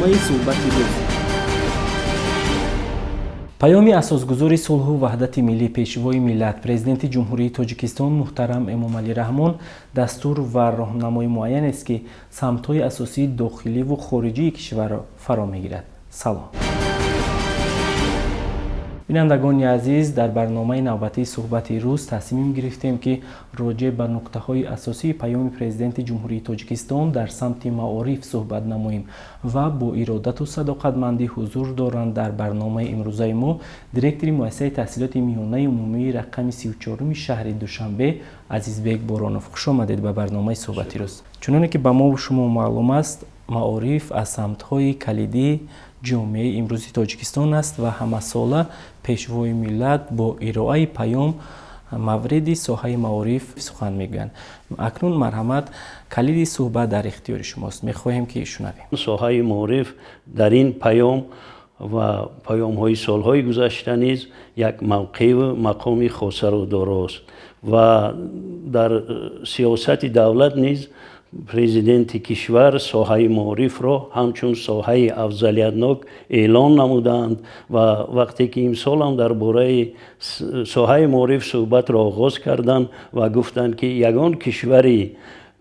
برنامه صحبت روز. پیام اساسگذار صلح و وحدت ملی پیشوای ملت پرزیدنت جمهوری تاجیکستان محترم امامعلی رحمان دستور و راهنمای معین است که سمت‌های اساسی داخلی و خارجی کشور را فرا می‌گیرد. سلام. بینندگان عزیز، در برنامه نوبتی صحبت روز تصمیم گرفتیم که راجع به نکته‌های اساسی پیام پرزیدنت جمهوری تاجیکستان در سمت معارف صحبت نماییم و با ارادت و صداقتمندی حضور دارند در برنامه امروزه ما دیرکتور مؤسسه تحصیلات میانه عمومی رقم 34 شهر دوشنبه عزیزبک بارانوف. خوش آمدید به برنامه صحبت روز. چنانکه که به ما و شما معلوم است، معارف از سمت‌های کلیدی جامعه امروزی تاجیکستان است و همه ساله پیشوای ملت با ارائه پیام مورد ساحه معارف سخن میگویند. اکنون مرحمت کلید صحبت در اختیار شماست، میخواهیم که شنویم. ساحه معارف در این پیام و پیام های سالهای گذشته نیز یک موقع و مقام خاصه را دارست و در سیاست دولت نیز پرزیدنت کشور ساحه معارف را همچون ساحه افضلیتناک اعلان نمودند و وقتی که امسال هم درباره ساحه معارف صحبت را آغاز کردند و گفتند که یگان کشوری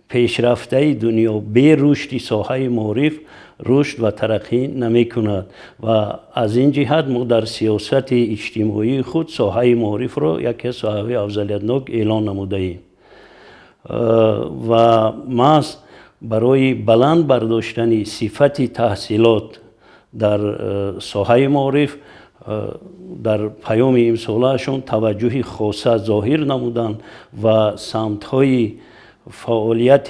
پیشرفته دنیا به رشد ساحه معارف رشد و ترقی نمی کند و از این جهت ما در سیاست اجتماعی خود ساحه معارف را یکی از ساحه افضلیتناک اعلان نموده ایم و محض برای بلند برداشتن صفت تحصیلات در ساحه معارف در پیام امسالهشان توجه خاصه ظاهر نمودند و سمت‌های فعالیت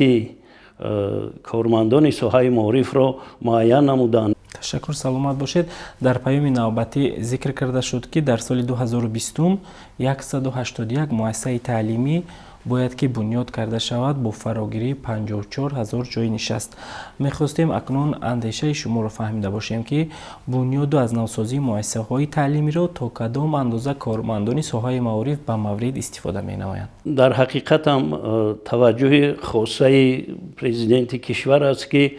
کارمندان ساحه معارف را معین نمودند. تشکر، سلامت باشید. در پیام نوبتی ذکر کرده شد که در سال 2020 181 مؤسسه تعلیمی باید که بنیاد کرده شود با فراگیری 54,000 جای نشست. میخواستیم اکنون اندیشه شما را فهمیده باشیم که بنیاد و از نوسازی مؤسسه های تعلیمی را تا کدام اندازه کارمندان ساحه معارف به مورد استفاده می نمایند؟ در حقیقت هم توجه خاصه پرزیدنت کشور است که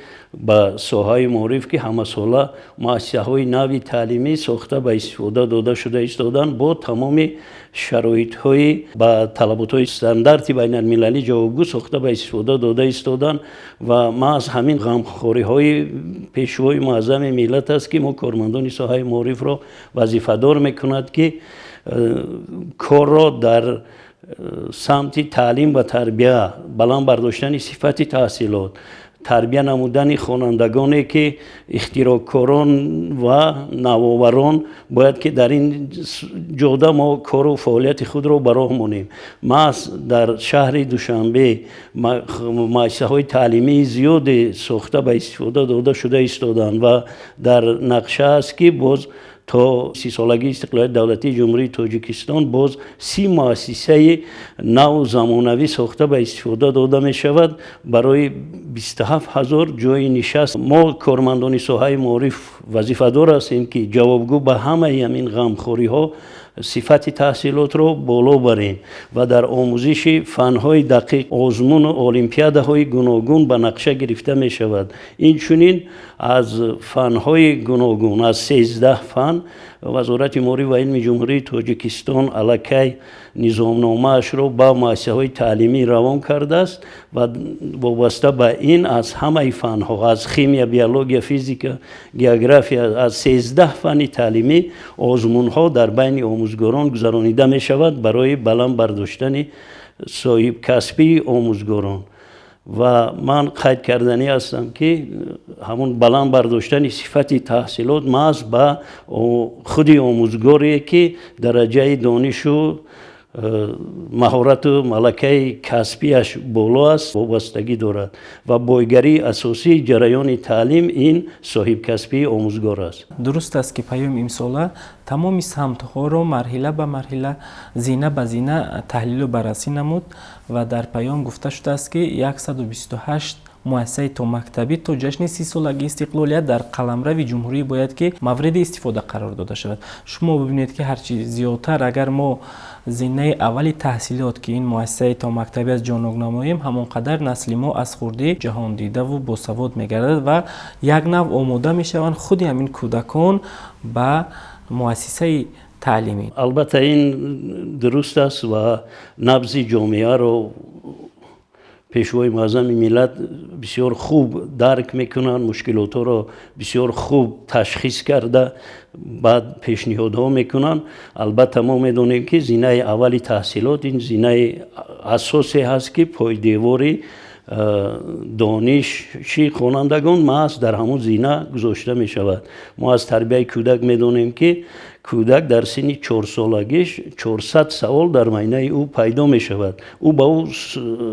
به ساحه معارف که همه ساله مؤسسه های نوی تعلیمی ساخته به استفاده داده شده ایستادند با تمام شرایط های با طلبات های استاندارد بین المللی جوابگو ساخته به استفاده داده ایستادند و ما از همین غمخواری های پیشوای معظم ملت است که ما کارمندان ساحه معارف را وظیفه دار میکند که کار را در سمت تعلیم و تربیه بلند برداشتن صفت تحصیلات، تربیه نمودن خوانندگانی که اختراعکاران و نوآوران باید که در این جاده ما کار و فعالیت خود را براه مانیم. ما در شهر دوشنبه مؤسسه های تعلیمی زیاد ساخته به استفاده داده شده ایستادند و در نقشه است که باز تا 30 سالگی استقلال دولتی جمهوری تاجیکستان باز 30 مؤسسه نو زمانوی ساخته به استفاده داده می شود برای 27,000 جای نشست. ما کارمندان ساحه معارف وظیفه دار هستیم که جوابگو به همه این غمخواری ها صفت تحصیلات را بالا بریم و در آموزش فنهای دقیق آزمون و المپیادهای گوناگون به نقشه گرفته می شود. این چنین از فنهای گوناگون از 13 فن وزارت معارف و علم جمهوری تاجیکستان الکی نظامنامه اش را به مؤسسه های تعلیمی روان کرده است و وابسته به این از همه فنها از شیمی، بیولوژی، فیزیک، جغرافی از 13 فن تعلیمی آزمون ها در بین آموزگاران گذرانیده می شود برای بلند برداشتن صاحب کسبی آموزگاران و من قید کردنی هستم که همون بلند برداشتن صفت تحصیلات محض به خود آموزگاری که درجه دانش و مهارت و ملکه کسبیش بالا است وابستگی دارد و بایگری اساسی جریان تعلیم این صاحب کسبی آموزگار است. درست است که پیام امساله تمام سمت‌ها را مرحله به مرحله زینه به زینه تحلیل و بررسی نمود و در پیام گفته شده است که 128 مؤسسه تا مکتبی تا جشن 30 سالگی استقلالیت در قلمرو جمهوری باید که مورد استفاده قرار داده شود. شما ببینید که هرچی زیادتر اگر ما زینه اولی تحصیلات که این مؤسسه تا مکتبی از جانوگ نماییم همانقدر نسل ما از خوردی جهان دیده و باسواد میگردد و یک نوع آماده میشوند خود همین کودکان به مؤسسه تعلیمی. البته این درست است و نبض جامعه رو پیشوای معظم ملت بسیار خوب درک میکنن، مشکلات رو بسیار خوب تشخیص کرده بعد پیشنهادها میکنن. البته ما میدونیم که زینه اولی تحصیلات این زینه اساسی هست که پایدیواری دانشی خوانندگان محض در همون زینه گذاشته می شود. ما از تربیت کودک میدونیم که کودک در سن 4 سالگیش 400 سوال در معینه او پیدا می شود. او با او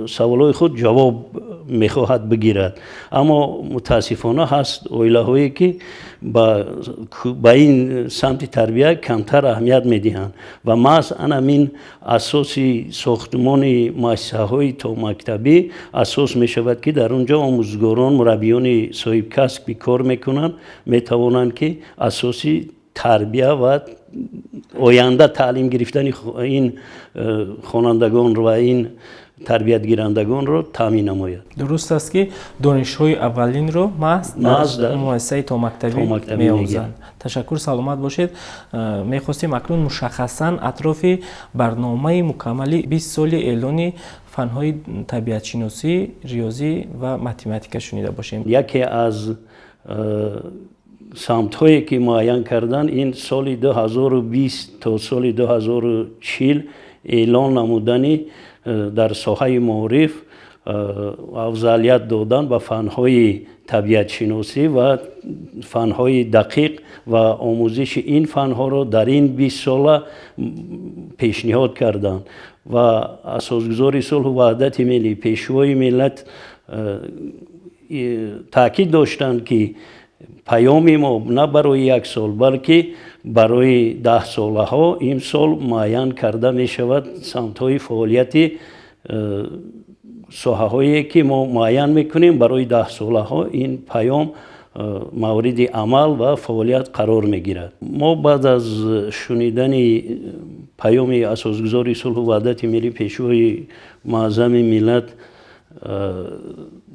سوالای خود جواب می خواهد بگیرد. اما متاسفانه هست اویله هایی که با این سمت تربیت کمتر اهمیت می دهند و محض همین اساسی ساختمان مؤسسه های تا مکتبی اساس می شود که در اونجا آموزگاران مربیان صاحب کسب کار می کنند، می توانند که اساسی تربیت و آینده تعلیم گرفتن این خوانندگان و این تربیت گیرندگان رو تامین نماید. درست است که دانش‌های اولین رو محض در مؤسسه تا مکتبی می‌آموزند. تشکر، سلامت باشید. می‌خواستیم اکنون مشخصاً اطراف برنامه مکمل 20 سالی اعلان فن‌های طبیعت شناسی، ریاضی و متماتیک شنیده باشیم. یکی از سمت هایی که معین کردن این سال 2020 تا سال 2040 اعلان نمودنی در ساحه معارف افضلیت دادن به فنهای طبیعت شناسی و فنهای دقیق و آموزش این فنها را در این 20 ساله پیشنهاد کردن و اساسگزار صلح و وحدت ملی پیشوای ملت تاکید داشتند که پیام ما نه برای 1 سال بلکه برای 10 ساله ها این سال معین کرده می شود سمت های فعالیت ساحه هایی که ما معین میکنیم برای 10 ساله ها این پیام مورد عمل و فعالیت قرار می گیرد. ما بعد از شنیدن پیام اساسگزار صلح و وحدت ملی پیشوای معظم ملت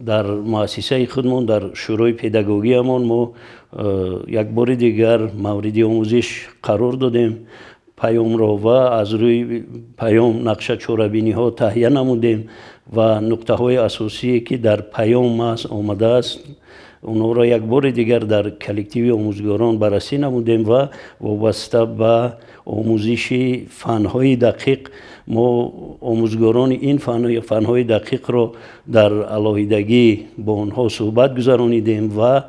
در مؤسسه خودمان در شورای پداگوژی ما یک بار دیگر مورد آموزش قرار دادیم پیام را و از روی پیام نقشه چاره‌بینی ها تهیه نمودیم و نکته های اساسی که در پیام محض آمده است اونها را یک بار دیگر در کلکتیو آموزگاران بررسی نمودیم و وابسته به آموزش فنهای دقیق ما آموزگاران این فنهای دقیق را در علاهیدگی با آنها صحبت گذرانیدیم و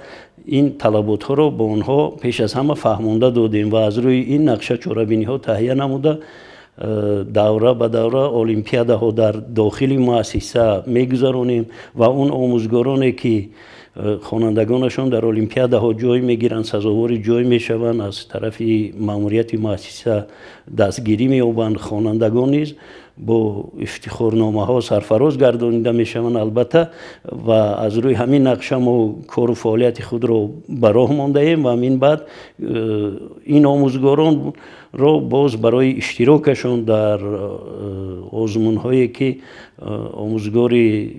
این طلبات ها را با آنها پیش از همه فهمانده دادیم و از روی این نقشه چاره‌بینی ها تهیه نموده دوره به دوره المپیاده ها در داخل مؤسسه میگذرانیم و اون آموزگارانی که خوانندگانشون در المپیاده ها جای میگیرند سزاوار جای میشوند از طرف ماموریت مؤسسه دستگیری مییابند. خوانندگان نیز با افتخارنامه ها سرفراز گردانیده میشوند البته و از روی همین نقشه ما کار و فعالیت خود را به راه مانده ایم و همین بعد این آموزگاران را باز برای اشتراکشون در آزمون هایی که آموزگاری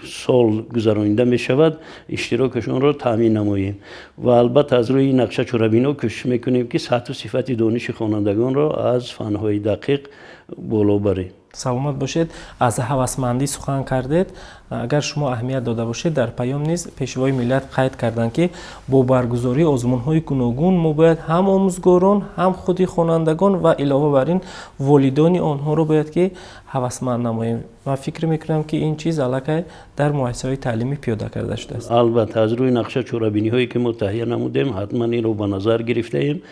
سال گذرانیده می شود اشتراکشون را تامین نماییم و البته از روی این نقشه چاره‌بینی کوشش میکنیم که سطح و صفت دانش خوانندگان را از فنهای دقیق بالا بریم. سلامت باشید. از هوسمندی سخن کردید. اگر شما اهمیت داده باشید در پیام نیز پیشوای ملت قید کردند که با برگزاری آزمون‌های گوناگون ما باید هم آموزگاران هم خودی خوانندگان و علاوه بر این والدان آنها رو باید که هوسمند نماییم و فکر میکنم که این چیز علاقه در مؤسسه‌های تعلیمی پیاده کرده شده است. البته از روی نقشه چاره‌بینی هایی که ما تهیه نمودیم حتما این رو به نظر گرفته ایم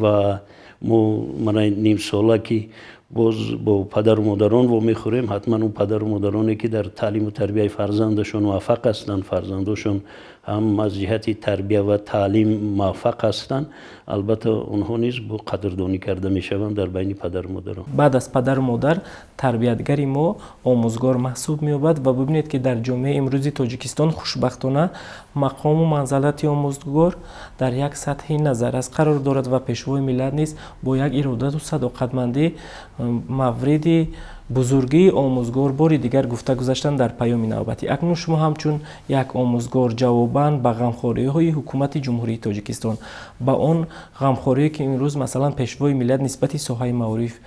و ما نیم ساله که باز با پدر و مادران و میخوریم حتما اون پدر و مادرانی که در تعلیم و تربیت فرزندشون موفق هستند فرزندشون هم از جهت تربیه و تعلیم موفق هستند البته اونها نیز با قدردانی کرده میشوند در بین پدر و مادران. بعد از پدر و مادر تربیتگری ما آموزگار محسوب می‌یابد و ببینید که در جامعه امروزی تاجیکستان خوشبختانه مقام و منزلت آموزگار در یک سطح نظر از قرار دارد و پیشوای ملت نیز با یک ارادت و صداقتمندی مورد بزرگی آموزگار باری دیگر گفته گذاشتن در پیام نوبتی. اکنون شما همچون یک آموزگار جواباً به غمخوری‌های حکومت جمهوری تاجیکستان با آن غمخوری که امروز مثلا پیشوای ملت نسبت ساحه معارف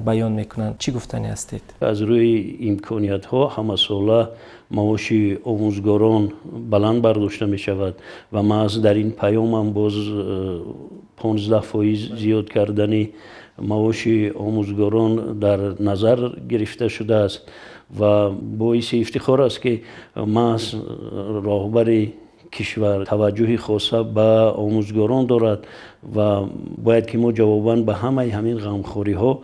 بیان میکنند چی گفتنی هستید؟ از روی امکانیت ها همه ساله معاش آموزگاران بلند برداشته می شود و محض در این پیام هم باز 15% زیاد کردن معاش آموزگاران در نظر گرفته شده است و باعث افتخار است که محض راهبر کشور توجه خاصه به آموزگاران دارد و باید که ما جواباً به همه همین غمخوری ها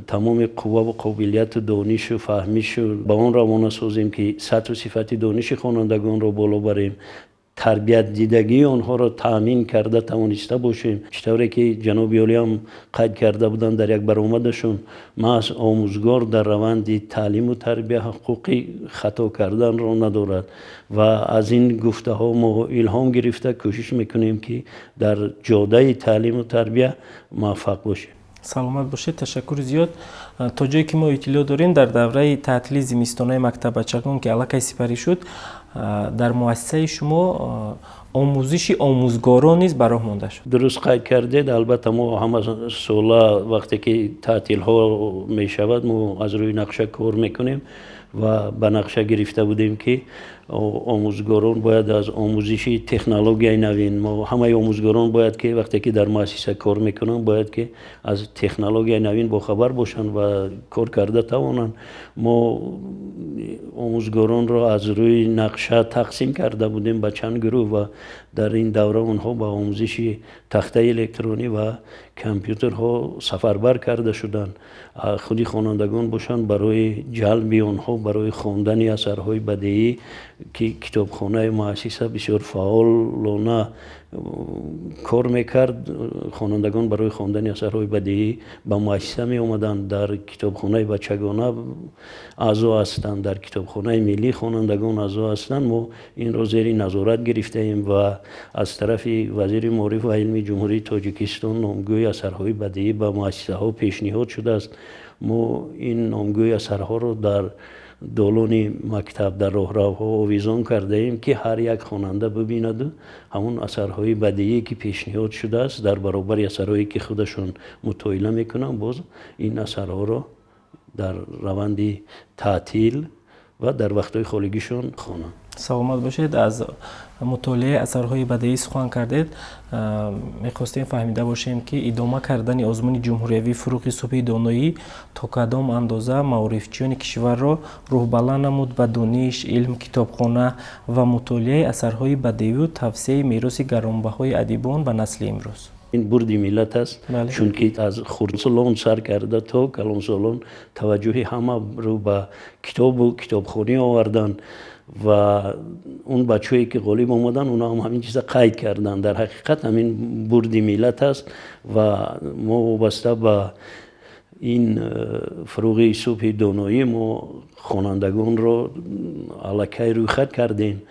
تمام قوه و قابلیت دانش و فهمیش به آن روانه سازیم که سطح و صفت دانش خوانندگان را بالا بریم، تربیت دیدگی آنها را تامین کرده توانسته باشیم. چطوری که جناب عالی هم قید کرده بودند در یک برآمدشون محض آموزگار در روند تعلیم و تربیت حقوقی خطا کردن را ندارد و از این گفته ها ما الهام گرفته کوشش میکنیم که در جاده تعلیم و تربیت موفق باشیم. سلامت باشید. تشکر زیاد. تا جایی که ما اطلاع داریم در دوره تعطیل زمستانه مکتب بچگان که الکی سپری شد در مؤسسه شما آموزش آموزگاران نیز براه مانده شد. درست قید کردید. البته ما همه ساله وقتی که تعطیل ها می شود ما از روی نقشه کار میکنیم و به نقشه گرفته بودیم که آموزگاران باید از آموزش تکنولوژی نوین، ما همه آموزگاران باید که وقتی که در مؤسسه کار میکنن باید که از تکنولوژی نوین با خبر باشن و کار کرده توانن. ما آموزگاران را از روی نقشه تقسیم کرده بودیم به چند گروه و در این دوره اونها با آموزش تخته الکترونی و کامپیوترها سفربر کرده شدند. خودی خوانندگان باشند برای جلب آنها برای خواندن اثرهای بدیعی که کتابخانه مؤسسه بسیار فعالانه کار میکرد. خوانندگان برای خواندن اثرهای بدیعی به مؤسسه می آمدند، در کتابخانه بچگانه اعضا هستند، در کتابخانه ملی خوانندگان اعضا هستند. ما این را زیر نظارت گرفته ایم و از طرف وزیر معارف و علم جمهوری تاجیکستان نامگوی اثرهای بدیعی به مؤسسه ها پیشنهاد شده است. ما این نامگوی اثرها را در دالان مکتب در راهروها آویزان کرده ایم که هر یک خواننده ببیند همون اثرهای بدیعی که پیشنهاد شده است در برابر اثرهایی که خودشون مطالعه میکنن باز این اثرها را در روند تعطیل و در وقتهای خالگیشون خوانند. سلامت باشید. از مطالعه اثرهای بدیعی سخن کردید. میخواستیم فهمیده باشیم که ادامه کردن آزمون جمهوریوی فروغ صبح دانایی تا کدام اندازه معارفچیان کشور را روح بلند نمود به دانش، علم، کتابخانه و مطالعه اثرهای بدیعی و توسعه میراث گرانبهای ادیبان و نسل امروز. این بردی ملت است. چون که از خردسالان سر کرده تا کلانسالان توجه همه رو به کتاب و کتابخانه آوردن و اون بچه‌ای که غالب آمدن اونا هم همین چیزا قید کردن. در حقیقت همین بردی ملت است و ما وابسته به این فروغ صبح دانایی ما خوانندگان را الکی رویخط کردیم،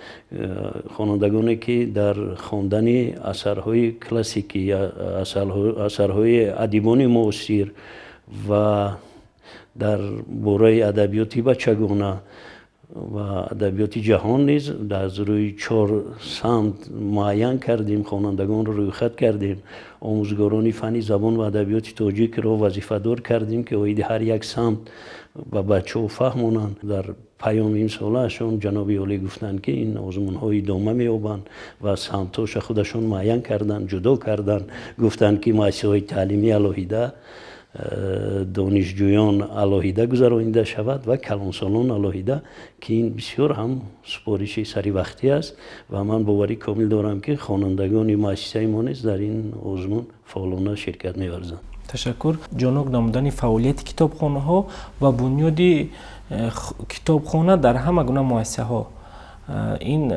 خوانندگانی که در خواندن اثرهای کلاسیکی، اثرهای ادیبان معاصر و در باره ادبیات بچگانه و ادبیات جهان نیز از روی 4 سمت معین کردیم، خوانندگان را رویخط کردیم. آموزگاران فنی زبان و ادبیات تاجیک را وظیفه دار کردیم که اوید هر یک سمت و بچه‌ها فهمونند. در پیام این سالهشون جناب عالی گفتند که این آزمون های ادامه می‌یابند و سمتاش خودشون معین کردن، جدا کردن. گفتند که مؤسسه های تعلیمی علاهیده، دانشجویان علاهیده گذرانیده شود و کلانسالان علاهیده که این بسیار هم سپارش سری وقتی است و من باوری کامل دارم که خوانندگان مؤسسه ما نیز در این آزمون فعالانه شرکت می‌ورزند. تشکر. جانب نمودن فعالیت کتابخانه ها و بنیاد کتابخانه در همه گونه مؤسسه ها، این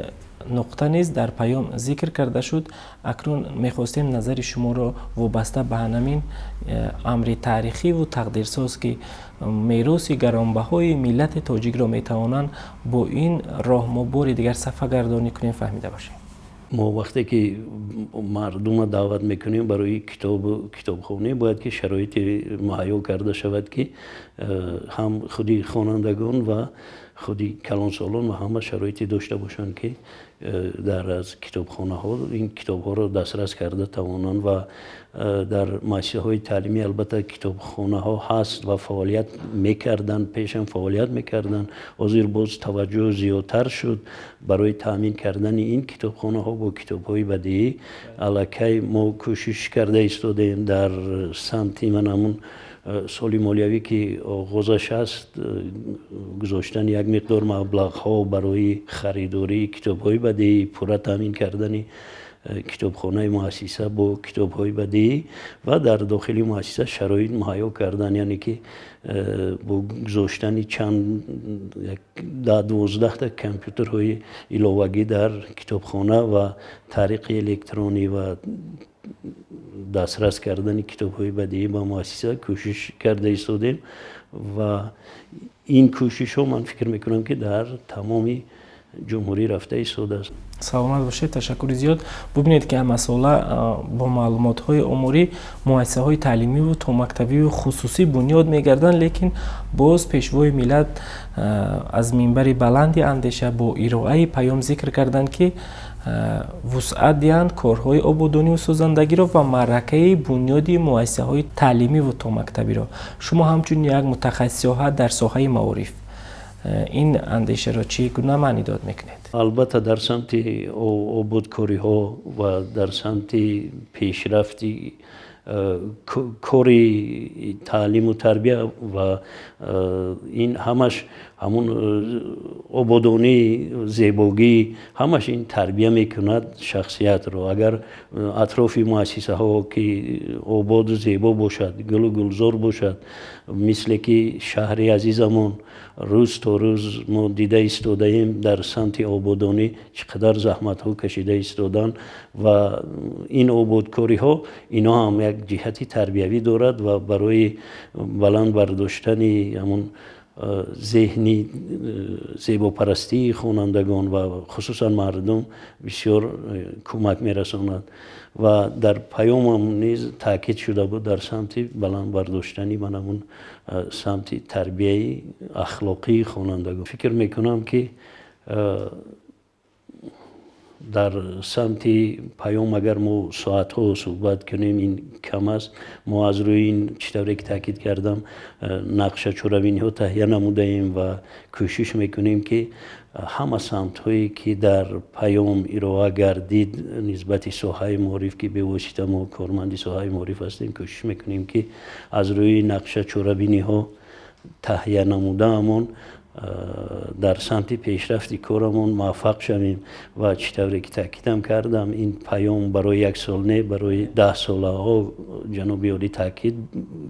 نقطه نیز در پیام ذکر کرده شد. اکنون میخواستیم نظر شما را وابسته به همین امر تاریخی و تقدیرساز که میراث گرانبهای ملت تاجیک را میتوانند با این راه ما بار دیگر صفحه گردانی کنیم فهمیده باشیم. ما وقتی که مردم دعوت میکنیم برای کتابخانه باید که شرایط مهیا کرده شود که هم خودی خوانندگان و خودی کلانسالان و همه شرایطی داشته باشند که در از کتابخانه ها این کتاب ها را دسترس کرده توانند و در مؤسسه های تعلیمی البته کتابخانه ها هست و فعالیت میکردن، پیشم فعالیت میکردن. حاضر باز توجه زیادتر شد برای تامین کردن این کتابخانه ها با کتاب های بدیعی. الکی ما کوشش کرده ایستادیم در سمت من همون سالی مالیوی که آغازش است گذاشتن یک مقدار مبلغ ها برای خریداری کتاب های بدیعی، پورا تامین کردن کتابخانه مؤسسه با کتاب های بدیعی و در داخل مؤسسه شرایط مهیا کردن، یعنی که با گذاشتن چند 12 تا کامپیوترهای علاوگی در کتابخانه و طریق الکترونی و دسترس کردن کتاب های بدیعی با مؤسسه کوشش کرده ایستادیم و این کوشش ها من فکر میکنم که در تمامی جمهوری رفته ایستاده است. سلامت باشید. تشکر زیاد. ببینید که مسئله با معلومات های عمومی مؤسسه های تعلیمی و تا مکتبی و خصوصی بنیاد میگردن، لیکن باز پیشوای ملت از منبر بلند اندیشه با ارائه پیام ذکر کردند که وسعت دهند کارهای آبادانی و سازندگی را و معرکه بنیادی مؤسسه های تعلیمی و تا مکتبی را. شما همچون یک متخصص در ساحه معارف این اندیشه را چگونه معنی داد میکنید؟ البته در سمت آبادکاری ها و در سمت پیشرفتی کاری تعلیم و تربیه و این همش همون آبادانی، زیبایی، همش این تربیه میکند شخصیت رو. اگر اطراف مؤسسه ها که آباد و زیبا باشد، گل و گلزار باشد، مثل که شهر عزیزمون روز تا روز ما دیده ایستاده ایم در سمت آبادانی چقدر زحمت ها کشیده ایستادن و این آبادکاری ها اینا هم یک جهتی تربیوی دارد و برای بلند برداشتن همون ذهنی زیباپرستی خوانندگان و خصوصا مردم بسیار کمک میرساند و در پیام هم نیز تاکید شده بود در سمت بلند برداشتنی من همون سمت تربیه اخلاقی خوانندگان. فکر میکنم که در سمت پیام اگر ما ساعت ها صحبت کنیم این کم است. ما از روی این چطوری که تاکید کردم نقشه چوروینی ها تهیه نموده ایم و کوشش میکنیم که همه سمت هایی که در پیام ارائه گردید نسبت ساحه معارف که به واسطه ما کارمند ساحه معارف هستیم کوشش میکنیم که از روی نقشه چوروینی ها تهیه نموده امون در سمت پیشرفت کارمون موفق شویم و چطوری که تاکیدم کردم این پیام برای 1 سال نه برای 10 ساله ها جناب عالی تاکید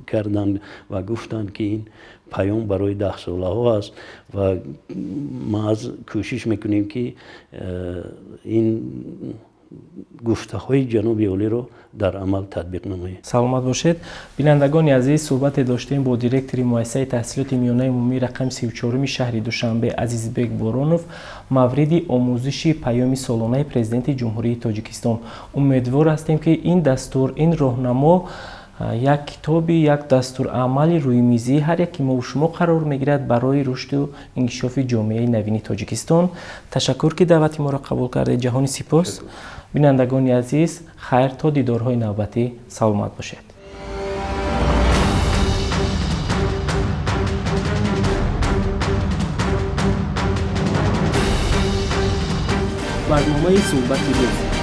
کردن و گفتن که این پیام برای 10 ساله ها است و ما از کوشش میکنیم که این گفته های جناب عالی رو در عمل تطبیق نماییم. سلامت باشید. بینندگان عزیز، صحبت داشتیم با دیرکتور مؤسسه تحصیلات میانه عمومی رقم 34 شهر دوشنبه عزیزبک بارونوف مورد آموزش پیام سالانه پرزیدنت جمهوری تاجیکستان. امیدوار هستیم که این دستور، این راهنما یک کتابی، یک دستور عملی روی میزی هر یکی ما و شما قرار میگیرد برای رشد و انکشاف جامعه نوین تاجیکستان. تشکر که دعوت ما را قبول کرده. جهانی سپاس. بینندگان عزیز، خیر تا دیدارهای نوبتی. سلامت باشید. برنامه صحبت روز